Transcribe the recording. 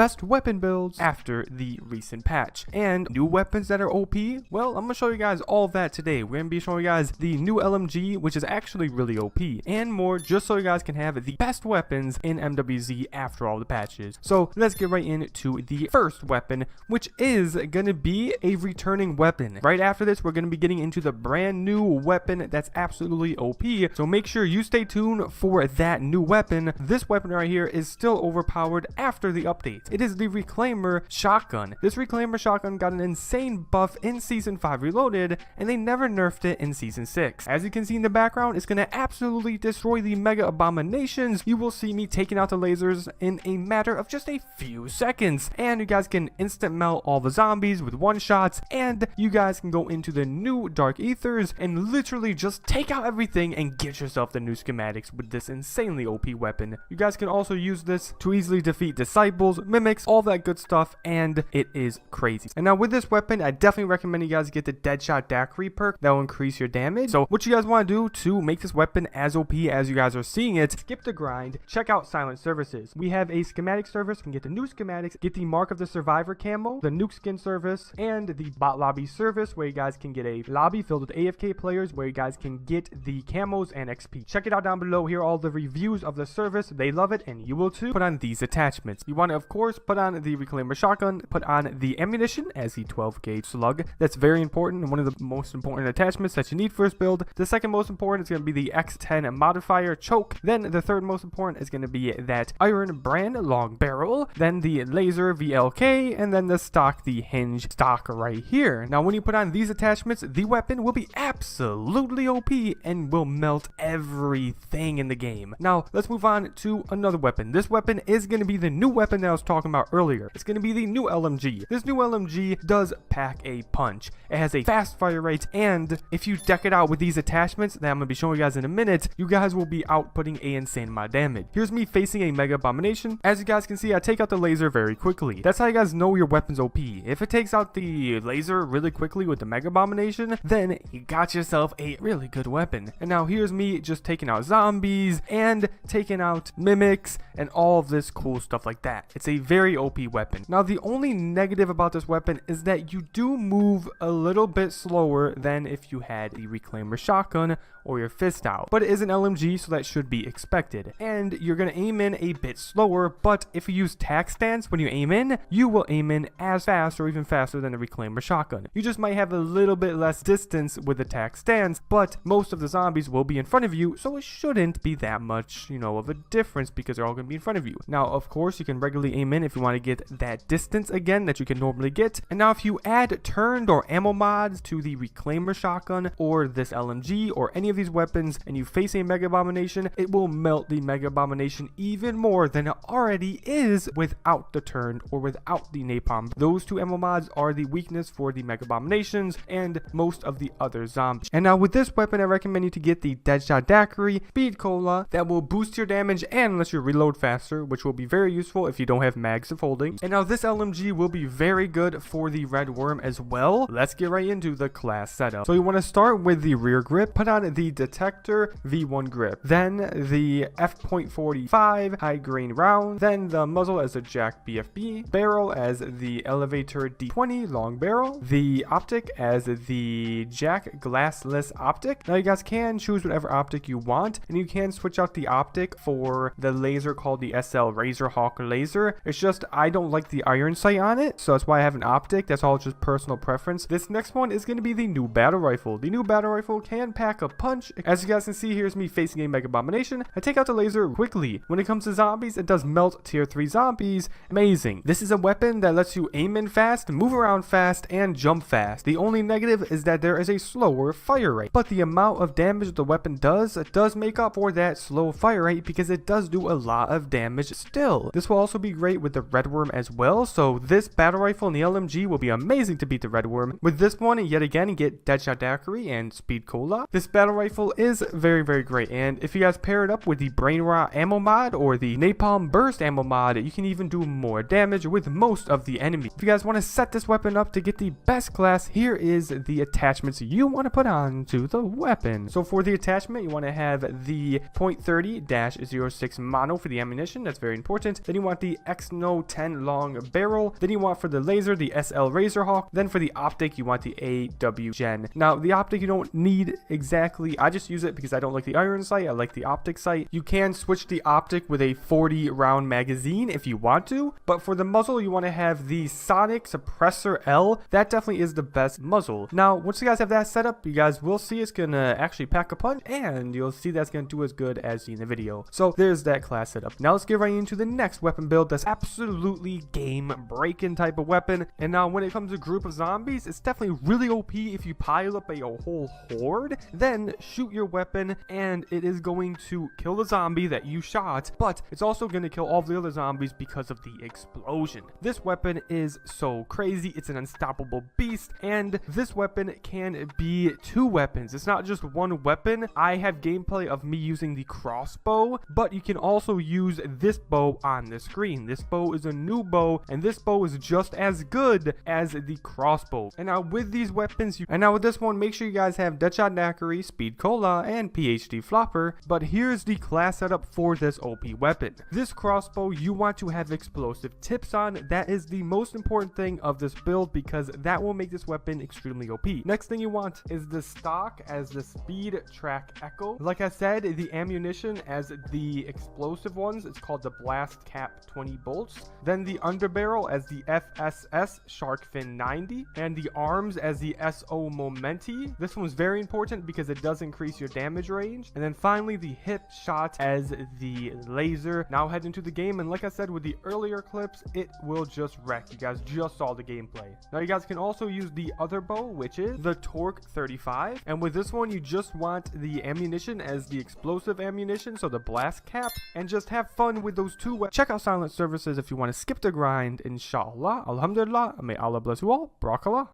best weapon builds after the recent patch. And new weapons that are OP, well, I'm going to show you guys all of that today. We're going to be showing you guys the new LMG, which is actually really OP, and more, just so you guys can have the best weapons in MWZ after all the patches. So let's get right into the first weapon, which is going to be a returning weapon. Right after this, we're going to be getting into the brand new weapon that's absolutely OP, so make sure you stay tuned for that new weapon. This weapon right here is still overpowered after the update. It is the Reclaimer Shotgun. This Reclaimer Shotgun got an insane buff in Season 5 Reloaded, and they never nerfed it in Season 6. As you can see in the background, it's going to absolutely destroy the Mega Abominations. You will see me taking out the lasers in a matter of just a few seconds, and you guys can instant melt all the zombies with one shots, and you guys can go into the new Dark Aethers and literally just take out everything and get yourself the new schematics with this insanely OP weapon. You guys can also use this to easily defeat disciples, mimics, all that good stuff, and it is crazy. And now with this weapon, I definitely recommend you guys get the Deadshot Daiquiri perk. That will increase your damage. So what you guys want to do to make this weapon as OP as you guys are seeing it, skip the grind, check out Silent Services. We have a schematic service, you can get the new schematics, get the Mark of the Survivor camo, the nuke skin service, and the bot lobby service, where you guys can get a lobby filled with AFK players where you guys can get the camos and XP. Check it out down below. Here are all the reviews of the service. They love it, and you will too. Put on these attachments. You want to, of course, put on the Reclaimer Shotgun, put on the ammunition as the 12 gauge slug. That's very important and one of the most important attachments that you need for this build. The second most important is going to be the X10 modifier choke. Then the third most important is going to be that Iron Brand long barrel. Then the laser VLK, and then the stock, the hinge stock right here. Now when you put on these attachments, the weapon will be absolutely OP and will melt everything in the game. Now let's move on to another weapon. This weapon is going to be the new weapon that I was talking about earlier. It's going to be the new LMG. This new LMG does pack a punch. It has a fast fire rate, and if you deck it out with these attachments that I'm going to be showing you guys in a minute, you guys will be outputting a insane amount of damage. Here's me facing a Mega Abomination. As you guys can see, I take out the laser very quickly. That's how you guys know your weapon's OP. If it takes out the laser really quickly with the Mega Abomination, then you got yourself a really good weapon. And now here's me just taking out zombies and taking out mimics and all of this cool stuff like that. It's a very OP weapon. Now the only negative about this weapon is that you do move a little bit slower than if you had the Reclaimer Shotgun or your fist out, but it is an LMG, so that should be expected. And you're gonna aim in a bit slower, but if you use tac stance when you aim in, you will aim in as fast or even faster than the Reclaimer Shotgun. You just might have a little bit less distance with the tac stance, but most of the zombies will be in front of you, so it shouldn't be that much, you know, of a difference because they're all gonna be in front of you. Now of course you can regularly aim in if you want to get that distance again that you can normally get. And now if you add turned or ammo mods to the Reclaimer Shotgun or this LMG or any of these weapons, and you face a Mega Abomination, it will melt the Mega Abomination even more than it already is without the turned or without the napalm. Those two ammo mods are the weakness for the Mega Abominations and most of the other zombies. And now with this weapon, I recommend you to get the Deadshot Daiquiri Speed Cola. That will boost your damage and let you reload faster, which will be very useful if you don't have mags of holding. And now this LMG will be very good for the Red Worm as well. Let's get right into the class setup. So you want to start with the rear grip. Put on the Detector V1 grip, then the F.45 high grain round, then the muzzle as a Jack BFB, barrel as the Elevator D20 long barrel, the optic as the Jack glassless optic. Now you guys can choose whatever optic you want, and you can switch out the optic for the laser called the SL Razorhawk laser. It's just I don't like the iron sight on it, so that's why I have an optic. That's all just personal preference. This next one is going to be the new battle rifle. The new battle rifle can pack a punch. As you guys can see, here's me facing a Mega Abomination. I take out the laser quickly. When it comes to zombies, it does melt tier 3 zombies. Amazing. This is a weapon that lets you aim in fast, move around fast, and jump fast. The only negative is that there is a slower fire rate, but the amount of damage the weapon does make up for that slow fire rate because it does do a lot of damage still. This will also be great with the Red Worm as well, so this battle rifle and the LMG will be amazing to beat the Red Worm. With this one, yet again, you get Deadshot Daiquiri and Speed Cola. This battle rifle is very, very great, and if you guys pair it up with the Brain Rot ammo mod or the Napalm Burst ammo mod, you can even do more damage with most of the enemies. If you guys want to set this weapon up to get the best class, here is the attachments you want to put on to the weapon. So for the attachment, you want to have the .30-06 mono for the ammunition. That's very important. Then you want the X9 No 10 long barrel. Then you want for the laser the SL Razorhawk. Then for the optic you want the AW Gen. Now the optic you don't need exactly. I just use it because I don't like the iron sight. I like the optic sight. You can switch the optic with a 40 round magazine if you want to, but for the muzzle you want to have the Sonic Suppressor L. That definitely is the best muzzle. Now once you guys have that set up, you guys will see it's gonna actually pack a punch, and you'll see that's gonna do as good as seen in the video. So there's that class setup. Now let's get right into the next weapon build that's absolutely game breaking type of weapon. And now when it comes to group of zombies, it's definitely really OP if you pile up a whole horde, then shoot your weapon and it is going to kill the zombie that you shot, but it's also going to kill all the other zombies because of the explosion. This weapon is so crazy. It's an unstoppable beast, and this weapon can be 2 weapons. It's not just 1 weapon. I have gameplay of me using the crossbow, but you can also use this bow on the screen. This bow is a new bow, and this bow is just as good as the crossbow. And now with these weapons, with this one, make sure you guys have Deadshot Knackery, Speed Cola, and PhD Flopper. But here's the class setup for this OP weapon. This crossbow, you want to have explosive tips on. That is the most important thing of this build because that will make this weapon extremely OP. Next thing you want is the stock as the Speed Track Echo. Like I said, the ammunition as the explosive ones, it's called the Blast Cap 20 bolts. Then the underbarrel as the FSS Shark Fin 90, and the arms as the SO Momenti. This one's very important because it does increase your damage range. And then finally the hip shot as the laser. Now head into the game, and like I said with the earlier clips, it will just wreck. You guys just saw the gameplay. Now you guys can also use the other bow, which is the Torque 35, and with this one you just want the ammunition as the explosive ammunition, so the blast cap, and just have fun with those 2 weapons. Check out Silent Services if you want to skip the grind. Inshallah, alhamdulillah, may Allah bless you all. Barakallah.